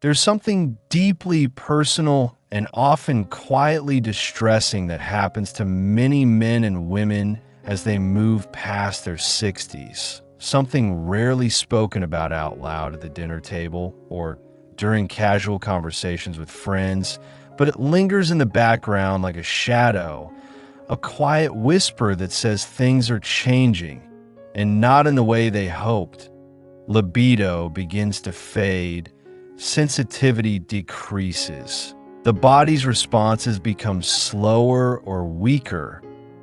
There's something deeply personal and often quietly distressing that happens to many men and women as they move past their 60s. Something rarely spoken about out loud at the dinner table or during casual conversations with friends, but it lingers in the background like a shadow, a quiet whisper that says things are changing, and not in the way they hoped. Libido begins to fade, sensitivity decreases. The body's responses become slower or weaker,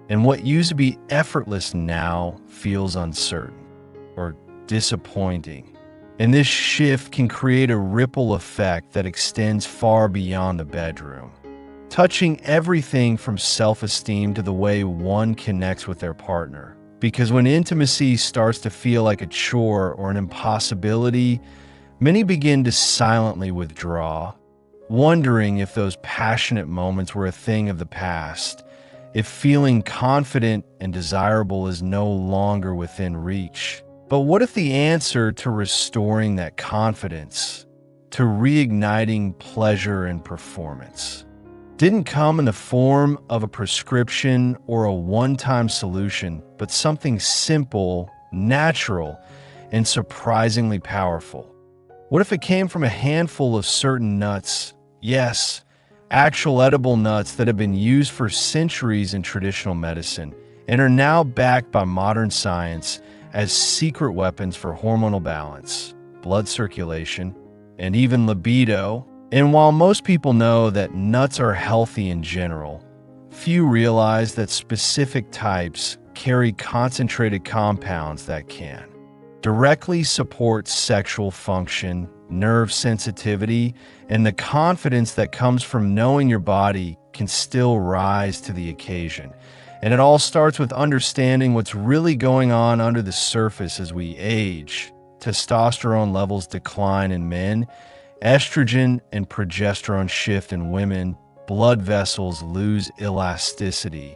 and what used to be effortless now feels uncertain or disappointing. And this shift can create a ripple effect that extends far beyond the bedroom, touching everything from self-esteem to the way one connects with their partner. Because when intimacy starts to feel like a chore or an impossibility, many begin to silently withdraw, wondering if those passionate moments were a thing of the past, if feeling confident and desirable is no longer within reach. But what if the answer to restoring that confidence, to reigniting pleasure and performance, didn't come in the form of a prescription or a one-time solution, but something simple, natural, and surprisingly powerful? What if it came from a handful of certain nuts, yes, actual edible nuts that have been used for centuries in traditional medicine and are now backed by modern science as secret weapons for hormonal balance, blood circulation, and even libido? And while most people know that nuts are healthy in general, few realize that specific types carry concentrated compounds that can directly support sexual function, nerve sensitivity, and the confidence that comes from knowing your body can still rise to the occasion. And it all starts with understanding what's really going on under the surface as we age. Testosterone levels decline in men, estrogen and progesterone shift in women, blood vessels lose elasticity,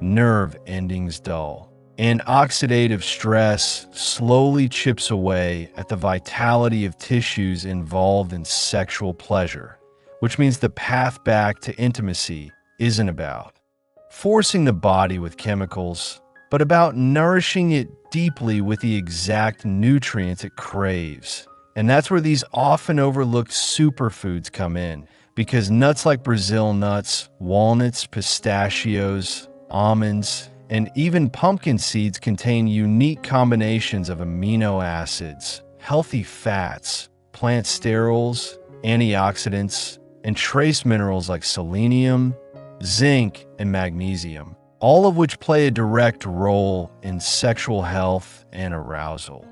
nerve endings dull, and oxidative stress slowly chips away at the vitality of tissues involved in sexual pleasure, which means the path back to intimacy isn't about forcing the body with chemicals, but about nourishing it deeply with the exact nutrients it craves. And that's where these often overlooked superfoods come in, because nuts like Brazil nuts, walnuts, pistachios, almonds, and even pumpkin seeds contain unique combinations of amino acids, healthy fats, plant sterols, antioxidants, and trace minerals like selenium, zinc, and magnesium, all of which play a direct role in sexual health and arousal.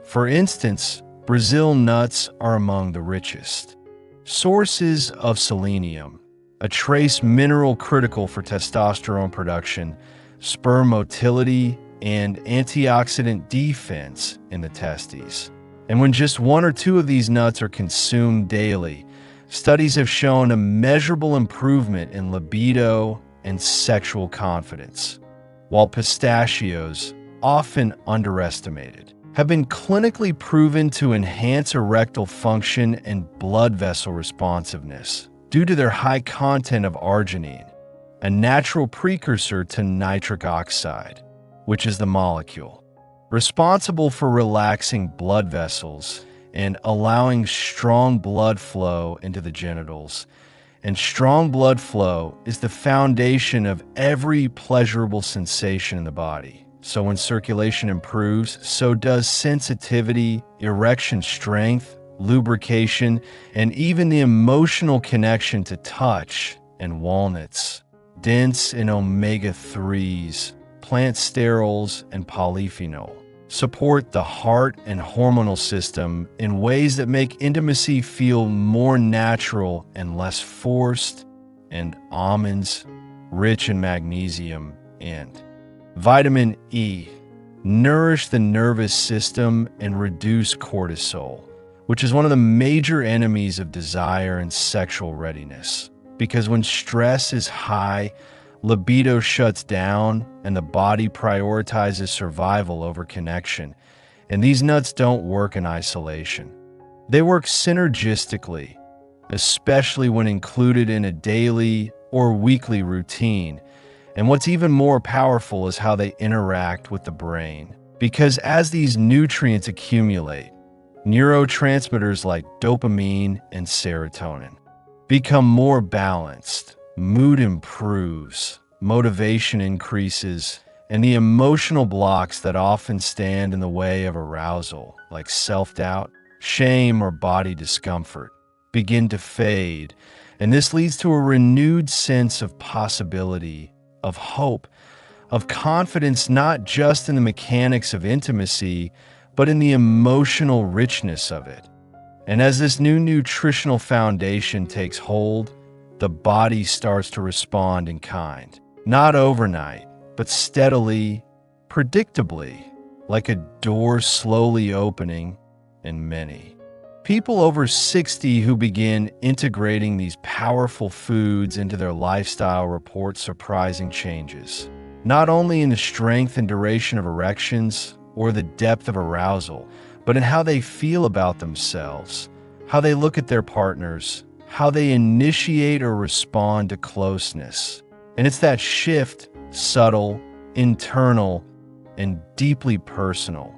For instance, Brazil nuts are among the richest sources of selenium, a trace mineral critical for testosterone production, sperm motility, and antioxidant defense in the testes. And when just one or two of these nuts are consumed daily, studies have shown a measurable improvement in libido and sexual confidence, while pistachios, often underestimated, have been clinically proven to enhance erectile function and blood vessel responsiveness due to their high content of arginine, a natural precursor to nitric oxide, which is the molecule responsible for relaxing blood vessels and allowing strong blood flow into the genitals. And strong blood flow is the foundation of every pleasurable sensation in the body. So when circulation improves, so does sensitivity, erection strength, lubrication, and even the emotional connection to touch. And walnuts, dense in omega-3s, plant sterols, and polyphenol, support the heart and hormonal system in ways that make intimacy feel more natural and less forced. And almonds, rich in magnesium and vitamin E, nourish the nervous system and reduce cortisol, which is one of the major enemies of desire and sexual readiness. Because when stress is high, libido shuts down and the body prioritizes survival over connection. And these nuts don't work in isolation. They work synergistically, especially when included in a daily or weekly routine. And what's even more powerful is how they interact with the brain. Because as these nutrients accumulate, neurotransmitters like dopamine and serotonin become more balanced, mood improves, motivation increases, and the emotional blocks that often stand in the way of arousal, like self-doubt, shame, or body discomfort, begin to fade. And this leads to a renewed sense of possibility, of hope, of confidence, not just in the mechanics of intimacy, but in the emotional richness of it. And as this new nutritional foundation takes hold, the body starts to respond in kind. Not overnight, but steadily, predictably, like a door slowly opening in many. People over 60 who begin integrating these powerful foods into their lifestyle report surprising changes, not only in the strength and duration of erections or the depth of arousal, but in how they feel about themselves, how they look at their partners, how they initiate or respond to closeness. And it's that shift, subtle, internal, and deeply personal,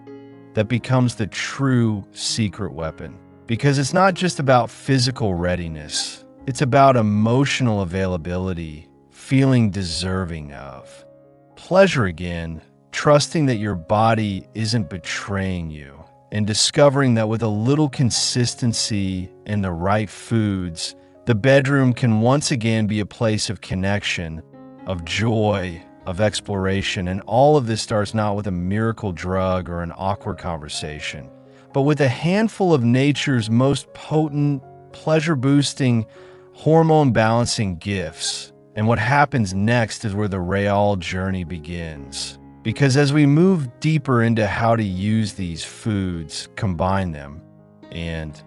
that becomes the true secret weapon. Because it's not just about physical readiness, it's about emotional availability, feeling deserving of pleasure again, trusting that your body isn't betraying you, and discovering that with a little consistency and the right foods, the bedroom can once again be a place of connection, of joy, of exploration. And all of this starts not with a miracle drug or an awkward conversation, but with a handful of nature's most potent, pleasure-boosting, hormone-balancing gifts. And what happens next is where the real journey begins. Because as we move deeper into how to use these foods, combine them, and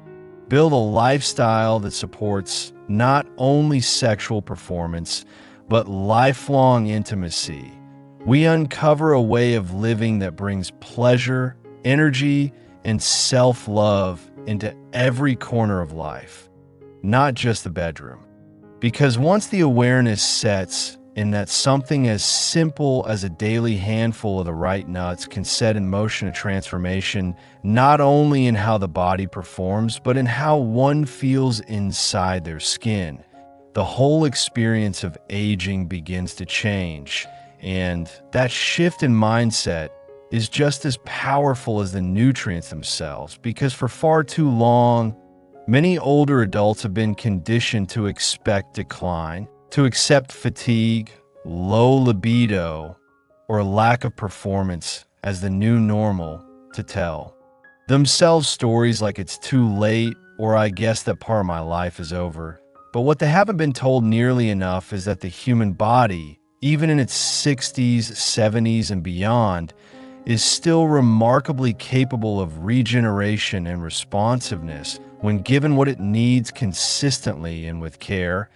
build a lifestyle that supports not only sexual performance, but lifelong intimacy, we uncover a way of living that brings pleasure, energy, and self-love into every corner of life, not just the bedroom. Because once the awareness sets in that something as simple as a daily handful of the right nuts can set in motion a transformation, not only in how the body performs, but in how one feels inside their skin, the whole experience of aging begins to change. And that shift in mindset is just as powerful as the nutrients themselves, because for far too long, many older adults have been conditioned to expect decline, to accept fatigue, low libido, or lack of performance as the new normal to tell themselves stories like it's too late or I guess that part of my life is over. But what they haven't been told nearly enough is that the human body, even in its 60s, 70s, and beyond, is still remarkably capable of regeneration and responsiveness when given what it needs consistently and with care.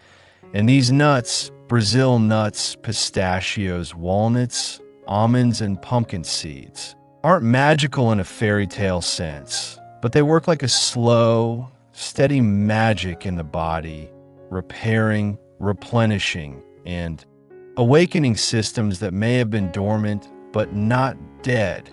And these nuts, Brazil nuts, pistachios, walnuts, almonds, and pumpkin seeds, aren't magical in a fairy tale sense, but they work like a slow, steady magic in the body, repairing, replenishing, and awakening systems that may have been dormant but not dead.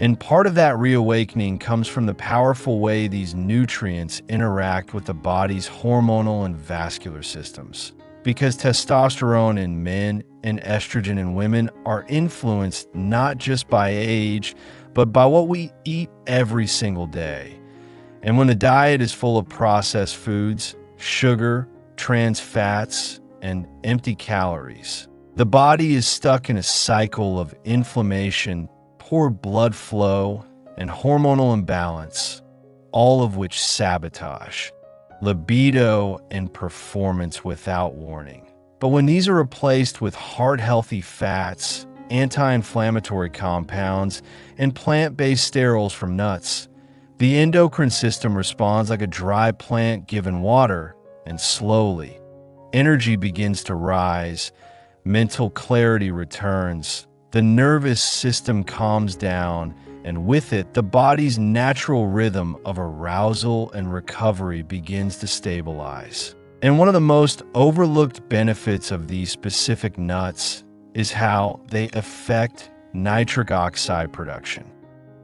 And part of that reawakening comes from the powerful way these nutrients interact with the body's hormonal and vascular systems. Because testosterone in men and estrogen in women are influenced not just by age, but by what we eat every single day. And when the diet is full of processed foods, sugar, trans fats, and empty calories, the body is stuck in a cycle of inflammation, poor blood flow, and hormonal imbalance, all of which sabotage libido and performance without warning. But when these are replaced with heart-healthy fats, anti-inflammatory compounds, and plant-based sterols from nuts, the endocrine system responds like a dry plant given water, and slowly, energy begins to rise, mental clarity returns, the nervous system calms down, and with it, the body's natural rhythm of arousal and recovery begins to stabilize. And one of the most overlooked benefits of these specific nuts is how they affect nitric oxide production,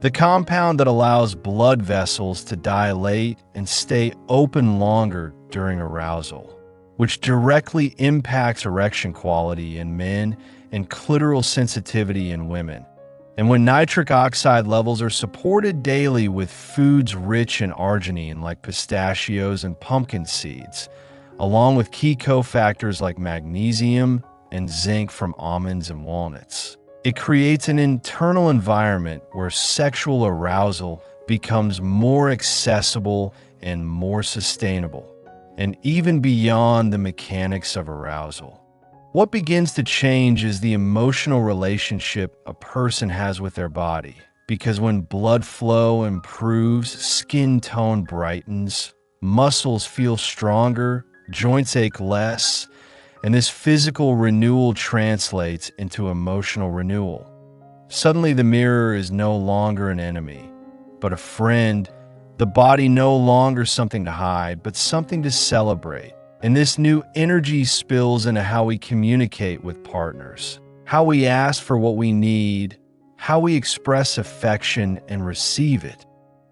the compound that allows blood vessels to dilate and stay open longer during arousal, which directly impacts erection quality in men and clitoral sensitivity in women. And when nitric oxide levels are supported daily with foods rich in arginine like pistachios and pumpkin seeds, along with key cofactors like magnesium and zinc from almonds and walnuts, it creates an internal environment where sexual arousal becomes more accessible and more sustainable, and even beyond the mechanics of arousal. What begins to change is the emotional relationship a person has with their body, because when blood flow improves, skin tone brightens, muscles feel stronger, joints ache less, and this physical renewal translates into emotional renewal. Suddenly the mirror is no longer an enemy, but a friend, the body no longer something to hide, but something to celebrate. And this new energy spills into how we communicate with partners, how we ask for what we need, how we express affection and receive it.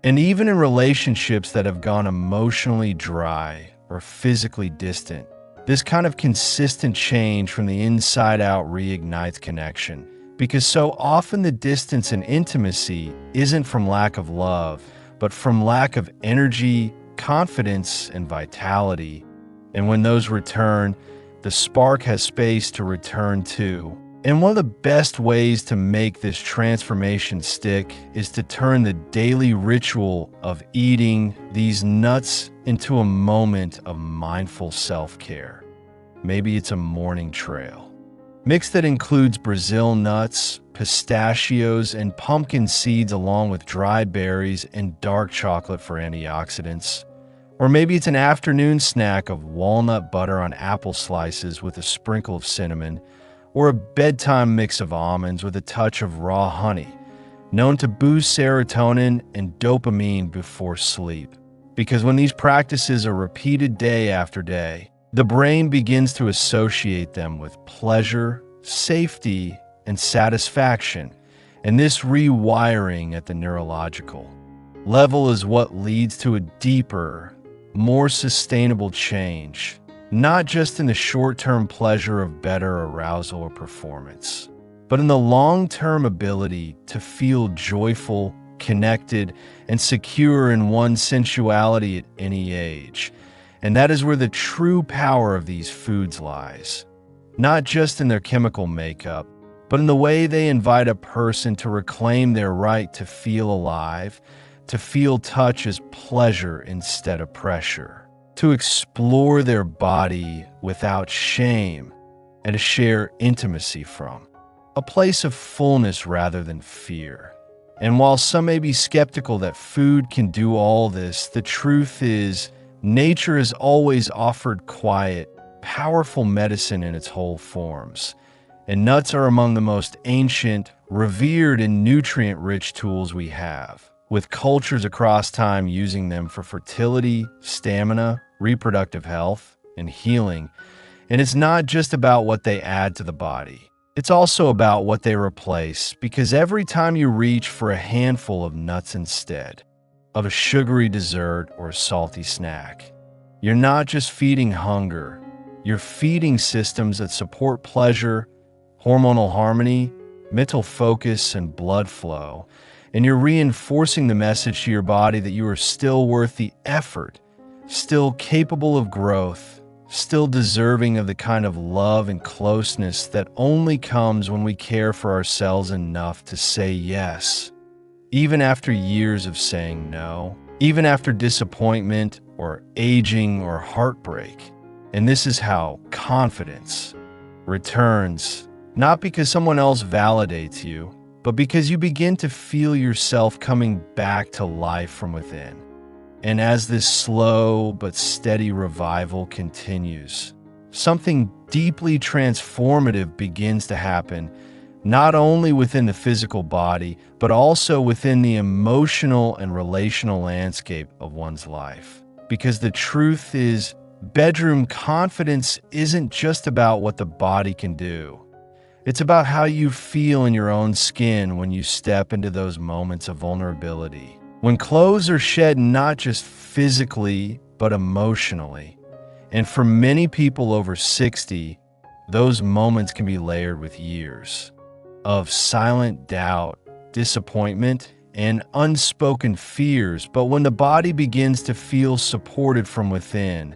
And even in relationships that have gone emotionally dry or physically distant, this kind of consistent change from the inside out reignites connection, because so often the distance and intimacy isn't from lack of love, but from lack of energy, confidence, and vitality. And when those return, the spark has space to return to. And one of the best ways to make this transformation stick is to turn the daily ritual of eating these nuts into a moment of mindful self-care. Maybe it's a morning trail. Mix that includes Brazil nuts, pistachios, and pumpkin seeds along with dried berries and dark chocolate for antioxidants. Or maybe it's an afternoon snack of walnut butter on apple slices with a sprinkle of cinnamon, or a bedtime mix of almonds with a touch of raw honey, known to boost serotonin and dopamine before sleep. Because when these practices are repeated day after day, the brain begins to associate them with pleasure, safety, and satisfaction, and this rewiring at the neurological level is what leads to a deeper, more sustainable change, not just in the short-term pleasure of better arousal or performance, but in the long-term ability to feel joyful, connected, and secure in one's sensuality at any age. And that is where the true power of these foods lies, not just in their chemical makeup, but in the way they invite a person to reclaim their right to feel alive, to feel touch as pleasure instead of pressure, to explore their body without shame, and to share intimacy from a place of fullness rather than fear. And while some may be skeptical that food can do all this, the truth is, nature has always offered quiet, powerful medicine in its whole forms. And nuts are among the most ancient, revered, and nutrient-rich tools we have, with cultures across time using them for fertility, stamina, reproductive health, and healing. And it's not just about what they add to the body. It's also about what they replace, because every time you reach for a handful of nuts instead of a sugary dessert or a salty snack, you're not just feeding hunger, you're feeding systems that support pleasure, hormonal harmony, mental focus, and blood flow. And you're reinforcing the message to your body that you are still worth the effort, still capable of growth, still deserving of the kind of love and closeness that only comes when we care for ourselves enough to say yes, even after years of saying no, even after disappointment or aging or heartbreak. And this is how confidence returns, not because someone else validates you, but because you begin to feel yourself coming back to life from within. And as this slow but steady revival continues, something deeply transformative begins to happen, not only within the physical body, but also within the emotional and relational landscape of one's life. Because the truth is, bedroom confidence isn't just about what the body can do. It's about how you feel in your own skin when you step into those moments of vulnerability. When clothes are shed not just physically, but emotionally. And for many people over 60, those moments can be layered with years of silent doubt, disappointment, and unspoken fears. But when the body begins to feel supported from within,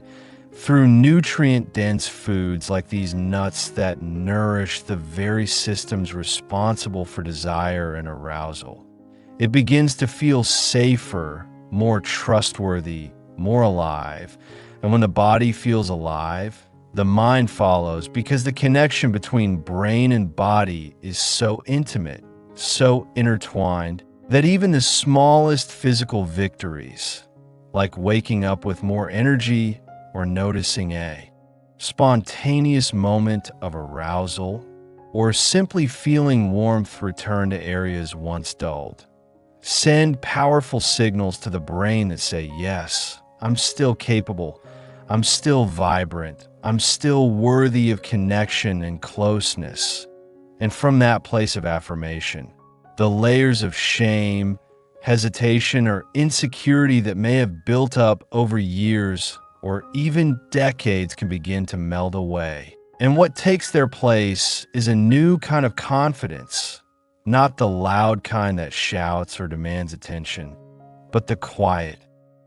through nutrient-dense foods like these nuts that nourish the very systems responsible for desire and arousal, it begins to feel safer, more trustworthy, more alive. And when the body feels alive, the mind follows, because the connection between brain and body is so intimate, so intertwined, that even the smallest physical victories, like waking up with more energy or noticing a spontaneous moment of arousal, or simply feeling warmth return to areas once dulled, send powerful signals to the brain that say, yes, I'm still capable, I'm still vibrant, I'm still worthy of connection and closeness. And from that place of affirmation, the layers of shame, hesitation, or insecurity that may have built up over years or even decades can begin to melt away. And what takes their place is a new kind of confidence, not the loud kind that shouts or demands attention, but the quiet,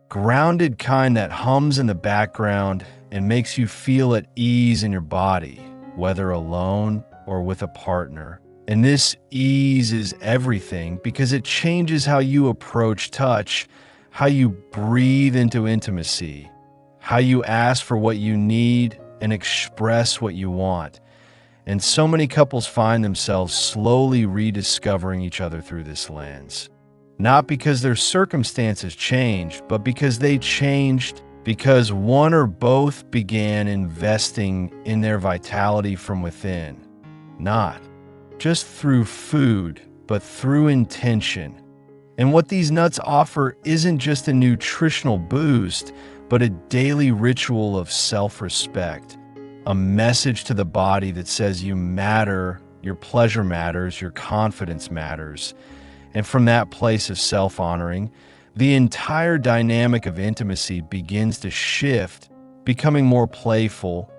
grounded kind that hums in the background and makes you feel at ease in your body, whether alone or with a partner. And this ease is everything, because it changes how you approach touch, how you breathe into intimacy, how you ask for what you need and express what you want. And so many couples find themselves slowly rediscovering each other through this lens. Not because their circumstances changed, but because they changed because one or both began investing in their vitality from within. Not just through food, but through intention. And what these nuts offer isn't just a nutritional boost, but a daily ritual of self-respect, a message to the body that says you matter, your pleasure matters, your confidence matters. And from that place of self-honoring, the entire dynamic of intimacy begins to shift, becoming more playful,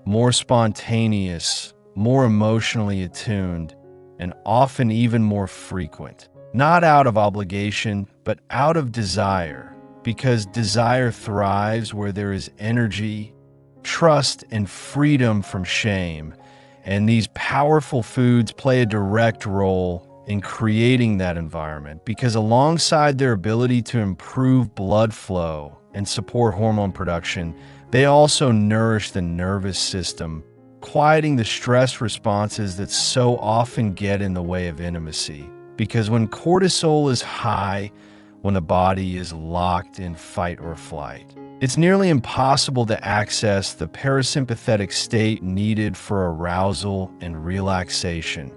more spontaneous, more emotionally attuned, and often even more frequent. Not out of obligation, but out of desire. Because desire thrives where there is energy, trust, and freedom from shame. And these powerful foods play a direct role in creating that environment, because alongside their ability to improve blood flow and support hormone production, they also nourish the nervous system, quieting the stress responses that so often get in the way of intimacy. Because when cortisol is high, when the body is locked in fight or flight, it's nearly impossible to access the parasympathetic state needed for arousal and relaxation.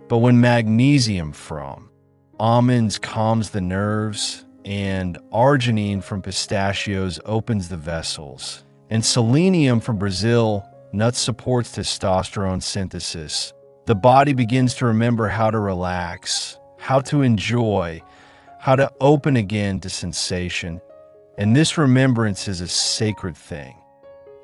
But when magnesium from almonds calms the nerves, and arginine from pistachios opens the vessels, and selenium from Brazil nuts supports testosterone synthesis, the body begins to remember how to relax, how to enjoy, how to open again to sensation. And this remembrance is a sacred thing.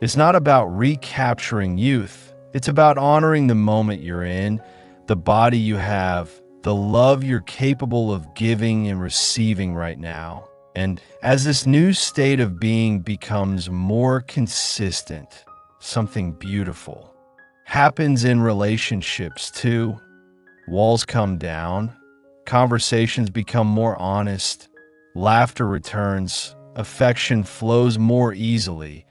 It's not about recapturing youth. It's about honoring the moment you're in, the body you have, the love you're capable of giving and receiving right now. And as this new state of being becomes more consistent, something beautiful happens in relationships too. Walls come down, conversations become more honest, laughter returns, affection flows more easily.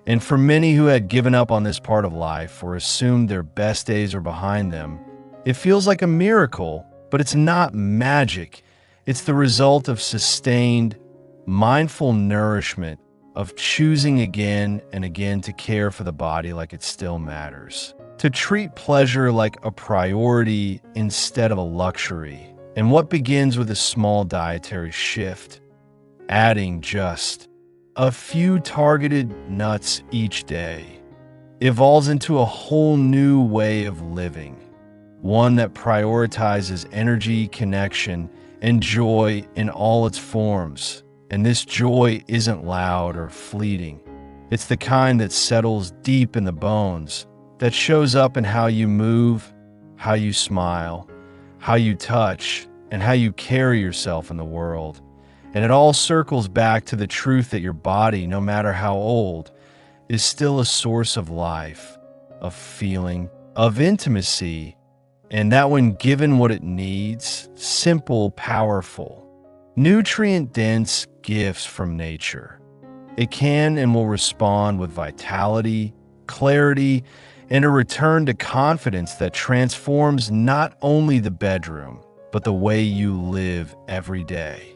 And for many who had given up on this part of life or assumed their best days are behind them, it feels like a miracle, but it's not magic. It's the result of sustained, mindful nourishment, of choosing again and again to care for the body like it still matters. to treat pleasure like a priority instead of a luxury. And what begins with a small dietary shift, adding just a few targeted nuts each day, evolves into a whole new way of living, one that prioritizes energy, connection, and joy in all its forms. And this joy isn't loud or fleeting. It's the kind that settles deep in the bones, that shows up in how you move, how you smile, how you touch, and how you carry yourself in the world. And it all circles back to the truth that your body, no matter how old, is still a source of life, of feeling, of intimacy, and that when given what it needs, simple, powerful, nutrient-dense gifts from nature, it can and will respond with vitality, clarity, and a return to confidence that transforms not only the bedroom, but the way you live every day.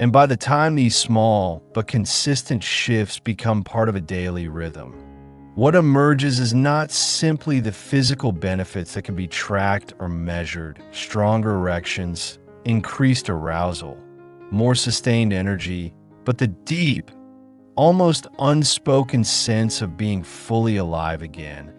And by the time these small but consistent shifts become part of a daily rhythm, what emerges is not simply the physical benefits that can be tracked or measured: stronger erections, increased arousal, more sustained energy, but the deep, almost unspoken sense of being fully alive again,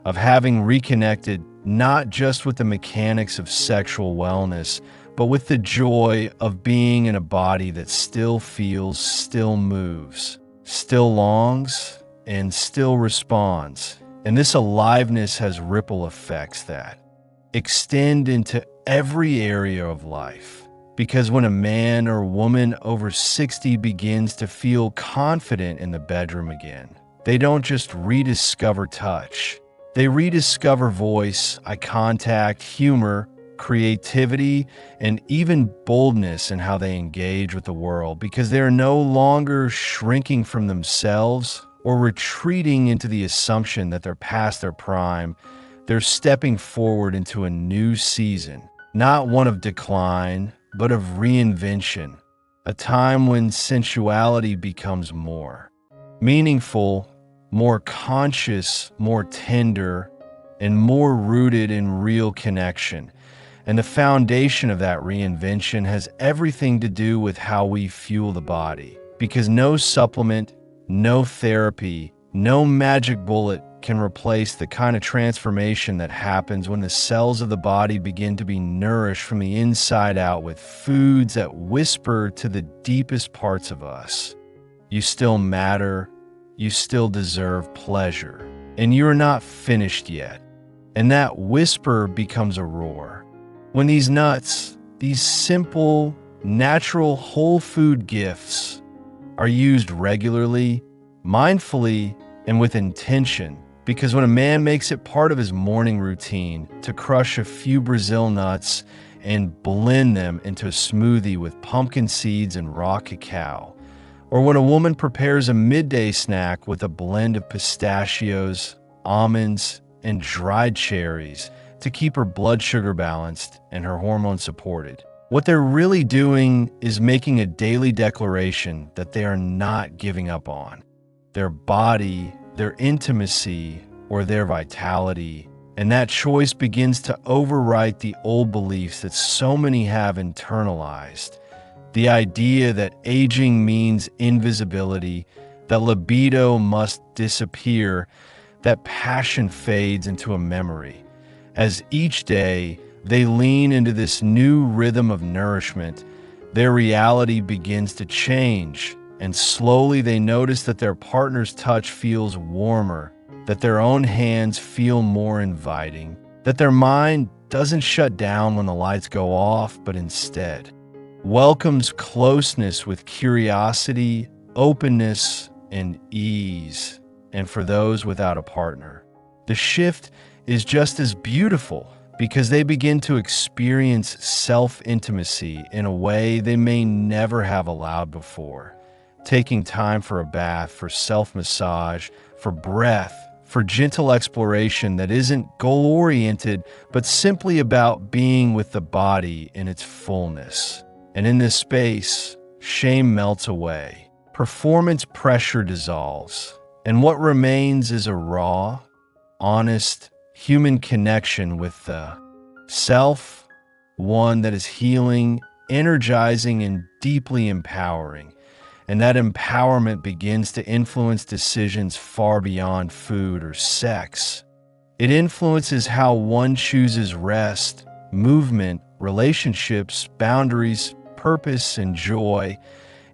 of having reconnected not just with the mechanics of sexual wellness, but with the joy of being in a body that still feels, still moves, still longs, and still responds. And this aliveness has ripple effects that extend into every area of life. Because when a man or woman over 60 begins to feel confident in the bedroom again, they don't just rediscover touch. They rediscover voice, eye contact, humor, creativity, and even boldness in how they engage with the world, because they are no longer shrinking from themselves or retreating into the assumption that they're past their prime. They're stepping forward into a new season, not one of decline, but of reinvention, a time when sensuality becomes more meaningful, more conscious, more tender, and more rooted in real connection. And the foundation of that reinvention has everything to do with how we fuel the body. Because no supplement, no therapy, no magic bullet can replace the kind of transformation that happens when the cells of the body begin to be nourished from the inside out with foods that whisper to the deepest parts of us. You still matter, you still deserve pleasure, and you're not finished yet. And that whisper becomes a roar. When these nuts, these simple, natural, whole food gifts are used regularly, mindfully, and with intention, because when a man makes it part of his morning routine to crush a few Brazil nuts and blend them into a smoothie with pumpkin seeds and raw cacao, or when a woman prepares a midday snack with a blend of pistachios, almonds, and dried cherries to keep her blood sugar balanced and her hormones supported, what they're really doing is making a daily declaration that they are not giving up on their body, their intimacy, or their vitality. And that choice begins to overwrite the old beliefs that so many have internalized. The idea that aging means invisibility, that libido must disappear, that passion fades into a memory. As each day they lean into this new rhythm of nourishment, their reality begins to change, and slowly they notice that their partner's touch feels warmer, that their own hands feel more inviting, that their mind doesn't shut down when the lights go off, but instead welcomes closeness with curiosity, openness, and ease. And for those without a partner, the shift is just as beautiful, because they begin to experience self-intimacy in a way they may never have allowed before. Taking time for a bath, for self-massage, for breath, for gentle exploration that isn't goal-oriented, but simply about being with the body in its fullness. And in this space, shame melts away, performance pressure dissolves, and what remains is a raw, honest, human connection with the self, one that is healing, energizing, and deeply empowering. And that empowerment begins to influence decisions far beyond food or sex. It influences how one chooses rest, movement, relationships, boundaries, purpose, and joy.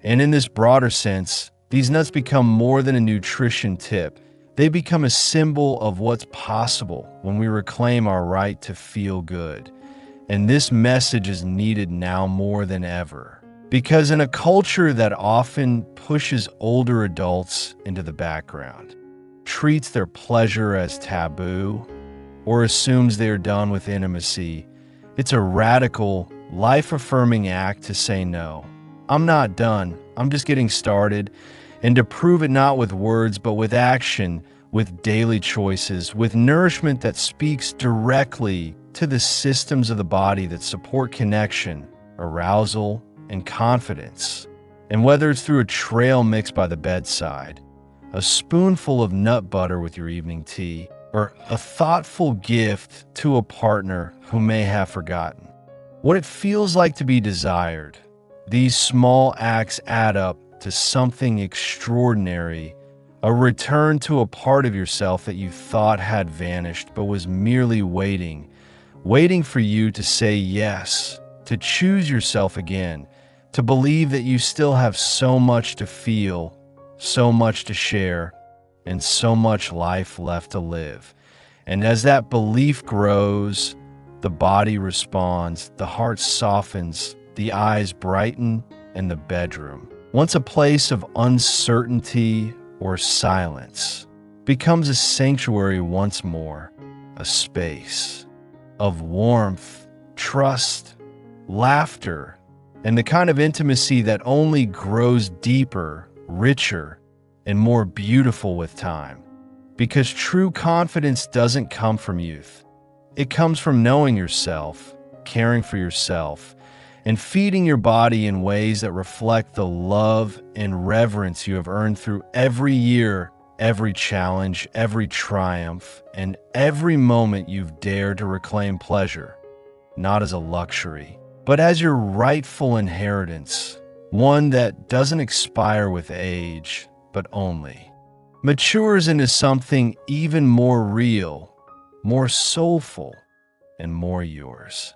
And in this broader sense, these nuts become more than a nutrition tip. They become a symbol of what's possible when we reclaim our right to feel good. And this message is needed now more than ever. Because in a culture that often pushes older adults into the background, treats their pleasure as taboo, or assumes they are done with intimacy, it's a radical, life-affirming act to say no. I'm not done. I'm just getting started. And to prove it not with words, but with action, with daily choices, with nourishment that speaks directly to the systems of the body that support connection, arousal, and confidence. And whether it's through a trail mix by the bedside, a spoonful of nut butter with your evening tea, or a thoughtful gift to a partner who may have forgotten what it feels like to be desired, these small acts add up to something extraordinary, a return to a part of yourself that you thought had vanished but was merely waiting for you to say yes, to choose yourself again, to believe that you still have so much to feel, so much to share, and so much life left to live. And as that belief grows, the body responds, the heart softens, the eyes brighten, and the bedroom, once a place of uncertainty or silence, becomes a sanctuary once more, a space of warmth, trust, laughter, and the kind of intimacy that only grows deeper, richer, and more beautiful with time. Because true confidence doesn't come from youth. It comes from knowing yourself, caring for yourself, and feeding your body in ways that reflect the love and reverence you have earned through every year, every challenge, every triumph, and every moment you've dared to reclaim pleasure, not as a luxury, but as your rightful inheritance, one that doesn't expire with age, but only matures into something even more real, more soulful, and more yours.